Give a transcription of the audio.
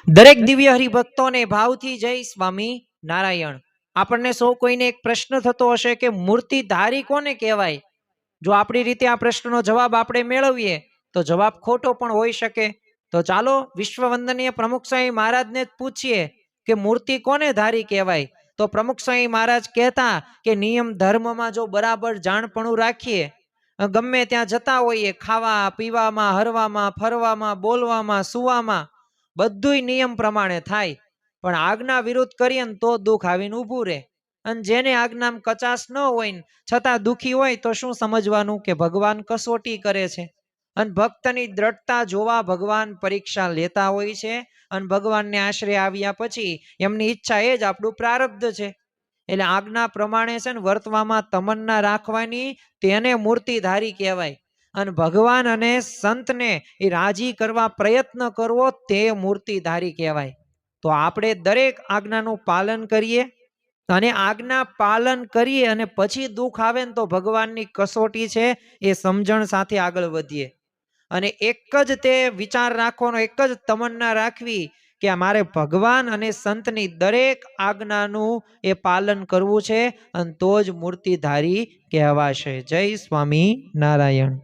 દરેક દિવ્ય હરિભક્તોને ભાવથી જય સ્વામી નારાયણ। આપણને સૌ કોઈને એક પ્રશ્ન થતો હશે કે મૂર્તિધારી કોને કહેવાય? જો આપણી રીતે આ પ્રશ્નનો જવાબ આપણે મેળવીએ તો જવાબ ખોટો પણ હોઈ શકે। તો ચાલો વિશ્વ વંદનીય પ્રમુખ સ્વામી મહારાજને જ પૂછીએ કે મૂર્તિ કોને ધારી કહેવાય। તો પ્રમુખ સ્વામી મહારાજ કહેતા કે નિયમ ધર્મમાં જો બરાબર જાણપણું રાખીએ, ગમે ત્યાં જતા હોઈએ, ખાવા પીવામાં, હરવામાં, ફરવામાં, બોલવામાં, સુવામાં, બધુંય નિયમ પ્રમાણે થાય, પણ આજ્ઞા વિરુદ્ધ કરીએ ને તો દુઃખ આવીને ઊભું રહે। અને જેને આજ્ઞામાં કચાશ ન હોય ને છતાં દુઃખી હોય તો શું સમજવાનું કે ભગવાન કસોટી કરે છે અને ભક્તની દ્રઢતા જોવા ભગવાન પરીક્ષા લેતા હોય છે। અને ભગવાનને આશરે આવ્યા પછી એમની ઈચ્છા એ જ આપણું પ્રારબ્ધ છે। એટલે આજ્ઞા પ્રમાણે છે ને વર્તવામાં તમન્ના રાખવાની, તેને મૂર્તિધારી કહેવાય। અને ભગવાન અને સંતને એ રાજી કરવા પ્રયત્ન કરવો તે મૂર્તિધારી કહેવાય। તો આપણે દરેક આજ્ઞાનું પાલન કરીએ અને આજ્ઞા પાલન કરીએ અને પછી દુઃખ આવે ને તો ભગવાનની કસોટી છે એ સમજણ સાથે આગળ વધીએ। અને એક જ તે વિચાર રાખવાનો, એક જ તમન્ના રાખવી કે મારે ભગવાન અને સંતની દરેક આજ્ઞાનું એ પાલન કરવું છે, અને તો જ મૂર્તિધારી કહેવાશે। જય સ્વામી નારાયણ।